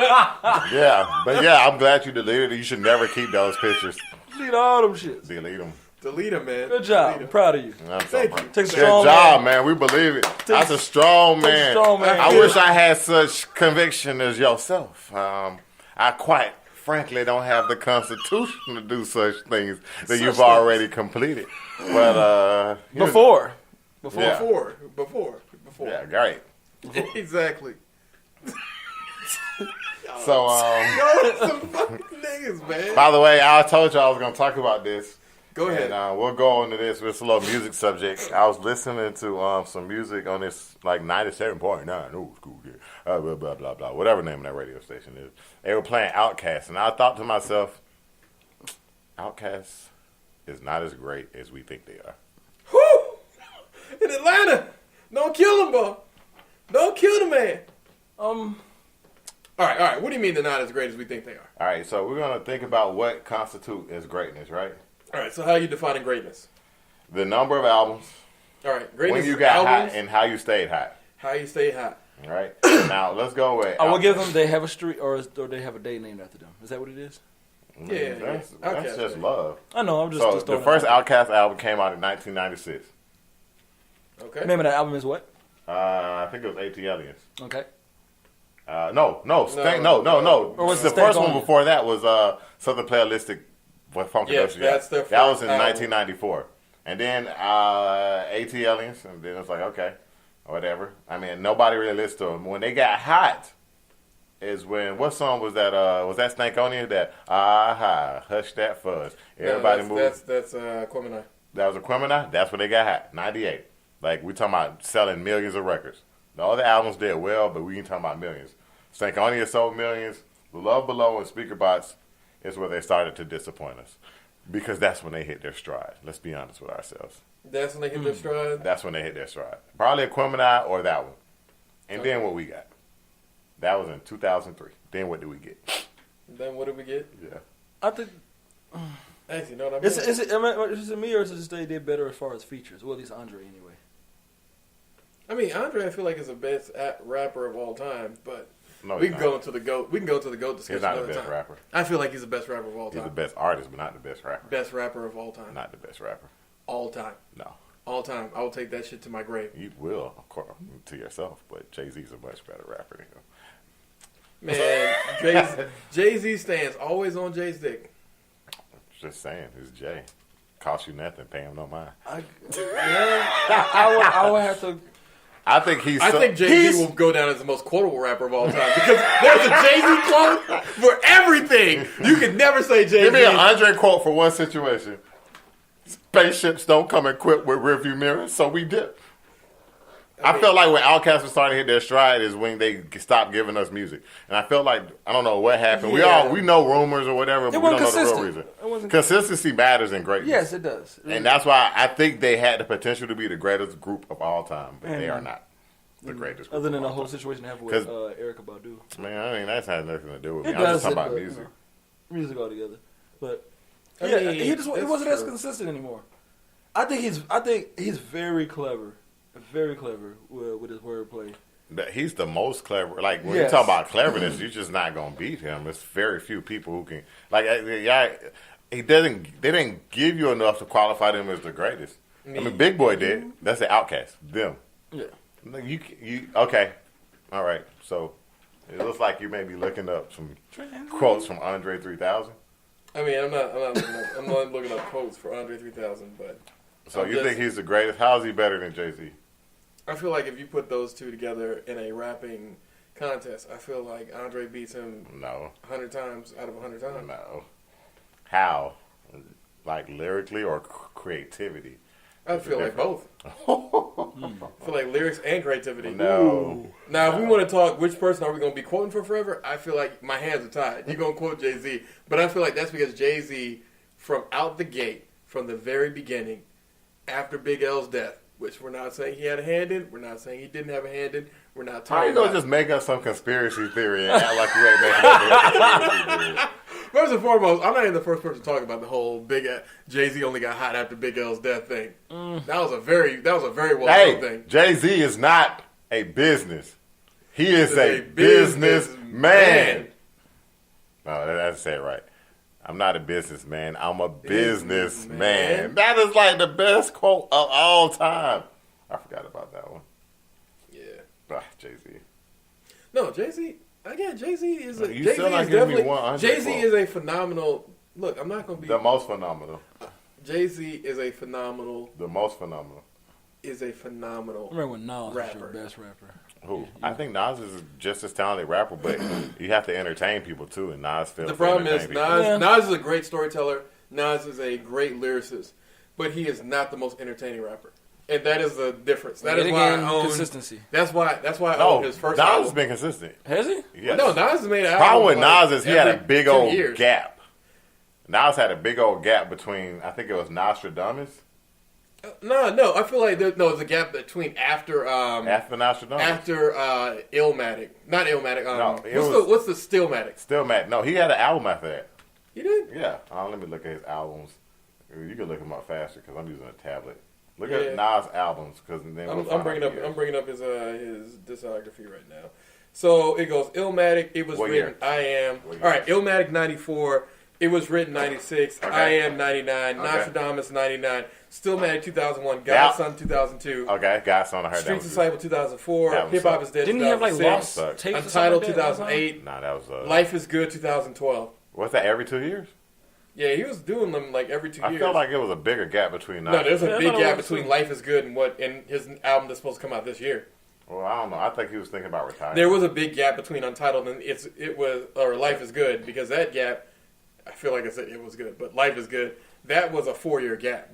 Yeah, but yeah, I'm glad you deleted it. You should never keep those pictures. Delete all them shits. Delete them. Delete him, man. Good job. I'm proud of you. Thank you. Takes a Good strong job, man. man. We believe it. That's a strong man. I wish I had such conviction as yourself. I quite frankly don't have the constitution to do such things that you've already completed. But Before. Yeah, great. Exactly. So, some fucking niggas, man. by the way, I told you I was going to talk about this. Go ahead. And we'll go on to this with a little music subject. I was listening to some music on this, like, 97.9 old school here. Blah, blah, blah, blah. Whatever the name of that radio station is. They were playing Outkast. And I thought to myself, Outkast is not as great as we think they are. Whoo! In Atlanta. Don't kill him, bro. Don't kill the man. All right. What do you mean they're not as great as we think they are? All right, so we're going to think about what constitutes as greatness, right? All right, so how are you defining greatness? The number of albums. All right, greatness When you got albums, hot and how you stayed hot. how you stay hot. All right? Now, let's go with I will give them, they have a street or they have a day named after them. Is that what it is? Yeah, That's Outkast, just man. love. I know, I'm just So the throwing first it out. Outkast album came out in 1996. Okay. The name of that album is what? I think it was AT Aliens. Okay. No. No. Or was the it first Stank one On You? before that was Southern Playalistic with Funky Yes, Dutch. that's their That was first in album. 1994. And then AT Aliens, and then it's like, okay, whatever. I mean, nobody really listened to them. When they got hot is when, what song was that? Was that Stank On You? That, Hush That Fuzz. Everybody moved. That's Quemini. That was Aquemini. That's when they got hot. 98. Like, we talking about selling millions of records. The other albums did well, but we ain't talking about millions. Stank On You sold millions. Love Below and Speaker Box is where they started to disappoint us. Because that's when they hit their stride. Let's be honest with ourselves. That's when they hit their stride. That's when they hit their stride. Probably Aquemini or that one. And then what we got? That was in 2003. Then what did we get? Then what did we get? Yeah. I think, Actually, you know what I mean? is it me or is it just they did better as far as features? Well, at least Andre anyway. I mean, Andre, I feel like is the best rapper of all time, but No, we he's can not. go into the GOAT. We can go to the GOAT discussion He's not the another best time. rapper. I feel like he's the best rapper of all He's time. the best artist, but not the best rapper. Best rapper of all time. Not the best rapper. All time. No. All time. I will take that shit to my grave. You will, of course, to yourself, but Jay-Z's a much better rapper than him. Man, Jay-Z stands always on Jay's dick. Just saying, it's Jay. Cost you nothing, pay him no mind. I would have to. I think he's. I think Jay-Z will go down as the most quotable rapper of all time because there's a Jay-Z quote for everything. You can never say Jay-Z. Give me an Andre quote for one situation. Spaceships don't come equipped with rearview mirrors, so we dip. I feel like when Outkast was starting to hit their stride is when they stopped giving us music, and I felt like I don't know what happened. Yeah. We know rumors or whatever, but we don't know the real consistent. reason. Consistency matters in greatness. Yes, it does. And that's why I think they had the potential to be the greatest group of all time, but they are not the greatest group Other than of the all whole time. situation they have with Erykah Badu. Man, I mean, that's had nothing to do with me. It I'm does. just talking about music. Music altogether. But I yeah, mean, he that's wasn't as true. consistent anymore. I think he's very clever. Very clever with his wordplay. He's the most clever. Like, when Yes. you talk about cleverness, you're just not going to beat him. There's very few people who can. Like, they didn't give you enough to qualify them as the greatest. I mean, Big Boy did. That's the Outkast. Them. Yeah. You okay. All right. So, it looks like you may be looking up some quotes from Andre 3000. I mean, I'm not looking up quotes for Andre 3000, but So, you think he's the greatest? How is he better than Jay-Z? I feel like if you put those two together in a rapping contest, I feel like Andre beats him No. 100 times out of 100 times. No. How? Like, lyrically or creativity? I feel like both. I feel like lyrics and creativity. No. Now, if we want to talk which person are we going to be quoting for forever, I feel like my hands are tied. You're going to quote Jay-Z. But I feel like that's because Jay-Z, from out the gate, from the very beginning, after Big L's death, which we're not saying he had a hand in, we're not saying he didn't have a hand in, we're not How you talking gonna about just make up some conspiracy theory and act like you ain't making up a conspiracy theory? First and foremost, I'm not even the first person to talk about the whole Jay-Z only got hot after Big L's death thing. That was a very well known thing. Jay-Z is not a business. He is a businessman. No, that's it right. I'm not a businessman. I'm a businessman. Businessman. That is like the best quote of all time. I forgot about that one. Yeah. Jay-Z. No, Jay-Z. Again, Jay-Z is a. You Jay-Z still not is giving me definitely. 100 Jay-Z for- is a phenomenal. Look, I'm not gonna be. The most phenomenal. Jay-Z is a phenomenal. The most phenomenal. Is a phenomenal. I remember when Nas was Rapper. your best rapper. Who? I think Nas is just as talented rapper, but you have to entertain people too, and Nas fails The to problem is entertain people. Yeah. Nas is a great storyteller. Nas is a great lyricist, but he is not the most entertaining rapper, and that is the difference. That Yet is why I again, own. consistency. That's why I No, own his first Nas has album. been consistent. Has he? Yes. No, Nas has made an album. Problem with like Nas is he had a every big 2 old years. gap. Nas had a big old gap between, I think it was Nostradamus. No, I feel like there's a gap between after After Nostradamus. after Illmatic, not Illmatic. No, it What's the Stillmatic? Still mad. No, he had an album after that. You did? Yeah. Let me look at his albums. You can look him up faster because I'm using a tablet. Look Yeah. at Nas' albums because then we'll I'm find bringing out up the years. I'm bringing up his discography right now. So it goes Illmatic. It was What written. year? I am. What year? All right. Illmatic 94. It was written 96. Okay. I am 99. Okay. Nostradamus 99. Stillmatic 2001. Yeah. Godson 2002. Okay, Godson, I heard that Streets was Disciple 2004. That was Hip Hop suck. is Dead. Didn't he have like 2006. lost Suck. tapes or Untitled something like that? 2008. Nah, that was Life is Good 2012. what's that, every 2 years? Yeah, he was doing them like every 2 I years. felt like it was a bigger gap between Nas. No, there's Yeah, a I big thought it gap was between too. Life is Good and his album that's supposed to come out this year. Well, I don't know. I think he was thinking about retiring. There was a big gap between Untitled and Life is Good, because that gap, I feel like I said it was good, but Life is Good, that was a 4-year gap,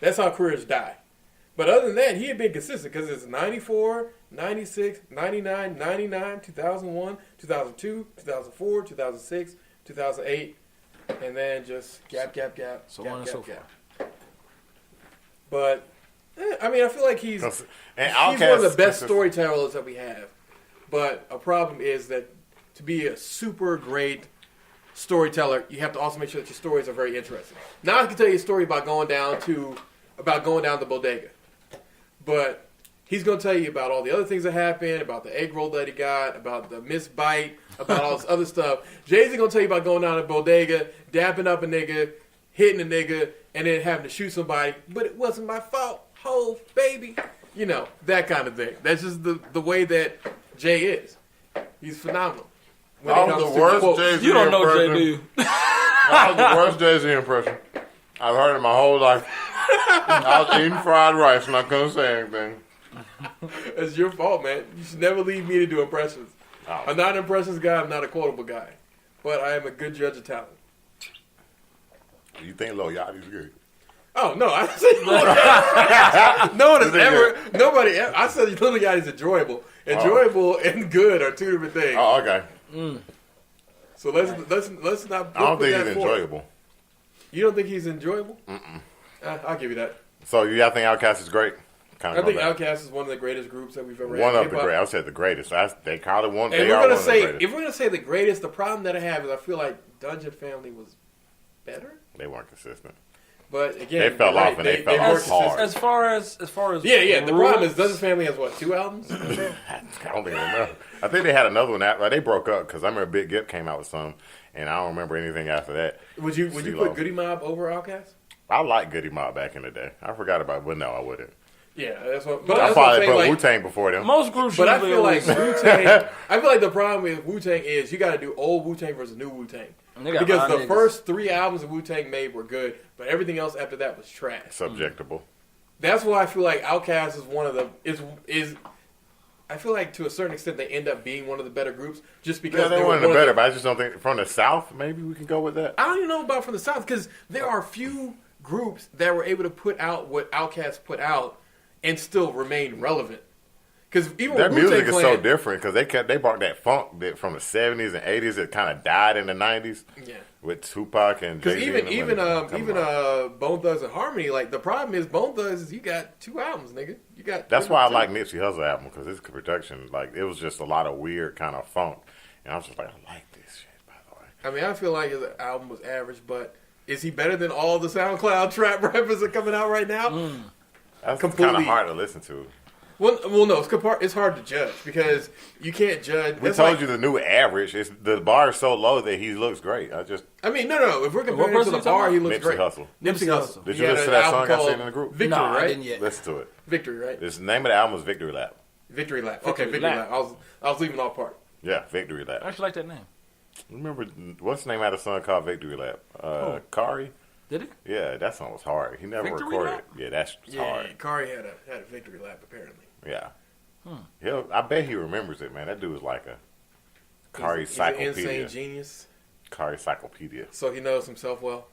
that's how careers die. But other than that, he had been consistent because it's 94, 96, 99, 99, 2001, 2002, 2004, 2006, 2008, and then just gap, So gap, on and gap, so gap. But, I mean, I feel like he's And one of the Outkast best consistent. storytellers that we have. But a problem is that to be a super great storyteller, you have to also make sure that your stories are very interesting. Now I can tell you a story about going down to the bodega, but he's going to tell you about all the other things that happened, about the egg roll that he got, about the missed bite, about all this other stuff. Jay-Z going to tell you about going down to the bodega, dapping up a nigga, hitting a nigga, and then having to shoot somebody. But it wasn't my fault, ho, baby. You know, that kind of thing. That's just the way that Jay is. He's phenomenal. When it That comes was to the worst quotes. Jay-Z You don't know Jay, impression. do you? That was the worst Jay-Z impression I've heard in my whole life. I was eating fried rice and I couldn't say anything. It's your fault, man. You should never leave me to do impressions. Oh. I'm not an impressions guy. I'm not a quotable guy. But I am a good judge of talent. You think Lil Yachty's good? Oh, no. I said no one has ever, nobody ever, I said Little Yachty's enjoyable. Enjoyable and good are two different things. Oh, okay. So let's not I don't put think that he's forth. enjoyable. You don't think he's enjoyable? I'll give you that. So y'all think Outkast is great? Kind I think Outkast is one of the greatest groups that we've ever had. one in of the hip-hop. great. I would say the greatest. They call it one. And They we're are gonna one say, of the greatest. if we're gonna say the greatest, the problem that I have is I feel like Dungeon Family was better. They weren't consistent. But again, They fell you're off right, and they fell weren't off hard. consistent. As far as Yeah. The problem is rules, Dungeon Family has what, 2 albums? I don't even remember. I think they had another one after. They broke up because I remember Big Gip came out with some, and I don't remember anything after that. Would you CeeLo. put Goody Mob over Outkast? I liked Goody Mob back in the day. I forgot about it, but no, I wouldn't. Yeah, that's what. But I that's what I'm probably saying. put Like, Wu Tang before them. most groups. but I usually feel like always- Wu Tang. I feel like the problem with Wu Tang is you got to do old Wu Tang versus new Wu Tang. And they got Because my the niggas. first 3 albums that Wu Tang made were good, but everything else after that was trash. Subjectable. That's why I feel like Outkast is one of the is. I feel like to a certain extent they end up being one of the better groups just because Yeah, they were weren't the one of better, but I just don't think from the South. Maybe we can go with that. I don't even know about from the South because there are few groups that were able to put out what Outkast put out and still remain relevant. Because even Their with Wu-Tang music is so Clan- different because they brought that funk that from the 70s and 80s that kind of died in the 90s Yeah. with Tupac and Because Jay-Z. even Bone Thugs and Harmony, like the problem is Bone Thugs is you got 2 albums, nigga. You got That's why I 2. like Nipsey Hussle album because his production, like it was just a lot of weird kind of funk, and I was just like, I like this shit. By the way, I mean, I feel like his album was average, but is he better than all the SoundCloud trap rappers that are coming out right now? that's kind Completely. of hard to listen to. Well, no, it's hard to judge because you can't judge. We told you the new average. The bar is so low that he looks great. No. If we're comparing him to the bar, he looks great. Nipsey Hussle. Did you listen to that song I seen in the group? Victory, no, right? I didn't yet. Listen to it. Victory, right? The name of the album is Victory Lap. Victory Lap. Okay, Victory Lap. I was leaving off part. Yeah, Victory Lap. I actually like that name. Remember, what's the name of the song called Victory Lap? Kari? Did it? Yeah, that song was hard. He never Victory recorded Lap? it. Yeah, that's hard. Kari had a victory lap apparently. Yeah. I bet he remembers it, man. That dude was like a Kari Cyclopedia. He's an insane genius. Kari Cyclopedia. So he knows himself well.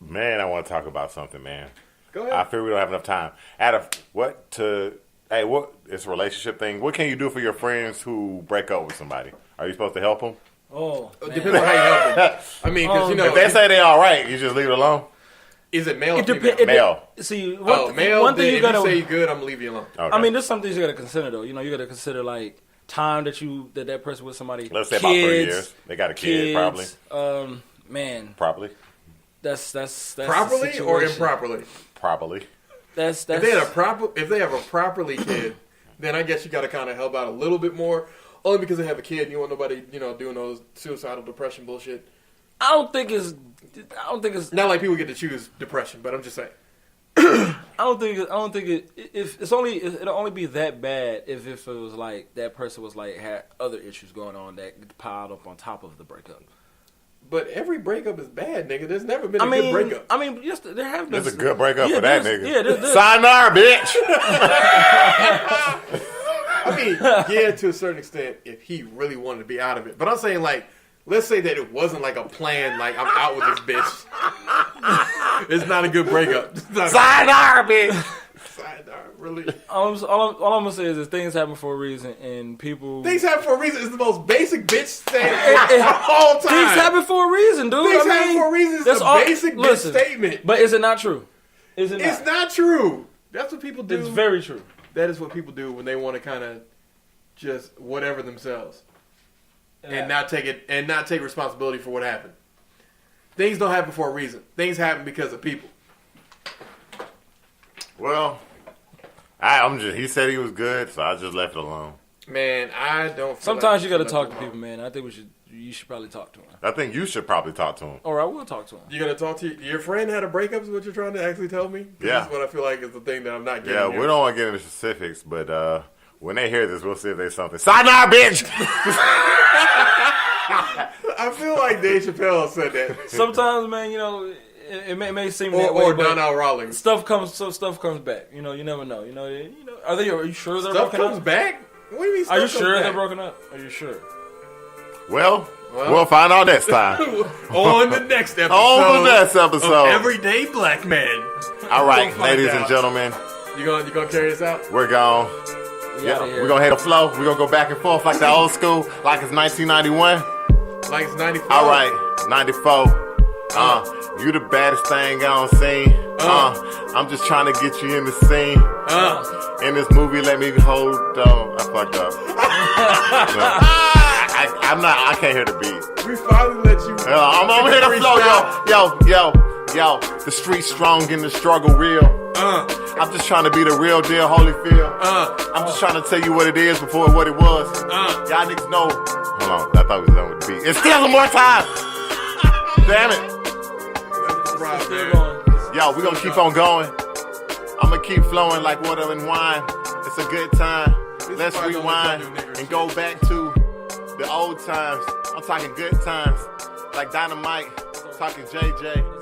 Man, I want to talk about something, man. Go ahead. I fear we don't have enough time. It's a relationship thing. What can you do for your friends who break up with somebody? Are you supposed to help them? Oh, Depends on how you help them. I mean, because If they say they all right, you just leave it alone? is it male or It female? depends. Male. See, Male. one thing Then you gotta. if you say you good, I'm gonna leave you alone. Okay. I mean, there's some things you gotta consider though. You know, you gotta consider like time that person with somebody. Let's say about 3 years. They got a kid, probably. Man, Probably. that's the Properly or situation. improperly? Probably. That's If they have a properly kid, then I guess you got to kind of help out a little bit more. Only because they have a kid, and you want nobody, doing those suicidal depression bullshit. I don't think it's. Not like people get to choose depression, but I'm just saying. I don't think it. If it's only, it'll only be that bad if it was like that person was like had other issues going on that piled up on top of the breakup. But every breakup is bad, nigga. There's never been a good breakup. I mean, yes, there have been. There's a good breakup for that nigga. Yeah, there's Sayonara, bitch! I mean, yeah, to a certain extent, if he really wanted to be out of it. But I'm saying, like, let's say that it wasn't like a plan, like, I'm out with this bitch. It's not a good breakup. Sayonara, bitch! Sayonara, really. all I'm gonna say is things happen for a reason, and people. Things happen for a reason. It's the most basic bitch statement all time. Things happen for a reason, dude. Things happen for a reason. It's a basic bitch statement. But is it not true? Is it not? It's not true. That's what people do. It's very true. That is what people do when they want to kind of just whatever themselves and not take responsibility for what happened. Things don't happen for a reason. Things happen because of people. Well, he said he was good, so I just left it alone. Man, I don't feel Sometimes like you got to talk to people, man. I think you should probably talk to him. I think you should probably talk to him. Or I will talk to him. You got to talk to your friend had a breakup is what you're trying to actually tell me? Yeah. That's what I feel like is the thing that I'm not getting. Yeah, here. we don't want to get into specifics, but when they hear this, we'll see if there's something. Sayonara, bitch! I feel like Dave Chappelle said that. Sometimes, man, it may seem that or way, Donnell Rawlings. Stuff comes back. You never know. Are you sure they're Stuff broken comes up? back? What do you mean stuff Are you comes sure back? they're broken up? Are you sure? Well, we'll find out next time. On the next episode. On the next episode. Of Everyday Black Men. All right, We'll find ladies out. and gentlemen, You gonna carry this out? we're gone. Yeah, we're going to hit the flow. We're going to go back and forth like the old school, like it's 1991. Like it's 94. All right, 94. You the baddest thing I don't seen. I'm just trying to get you in the scene. In this movie, let me hold on. I fucked up. I can't hear the beat. We finally let you. I'm gonna hit the flow, yo. The street strong and the struggle real. I'm just trying to be the real deal, Holyfield. I'm just trying to tell you what it is before what it was. Y'all niggas know. Hold on, I thought we was done with the beat. It's still more time. Damn it. Yo, we gonna keep on going. I'm gonna keep flowing like water and wine. It's a good time. Let's rewind and go back to the old times. I'm talking good times. Like Dynamite, talking JJ.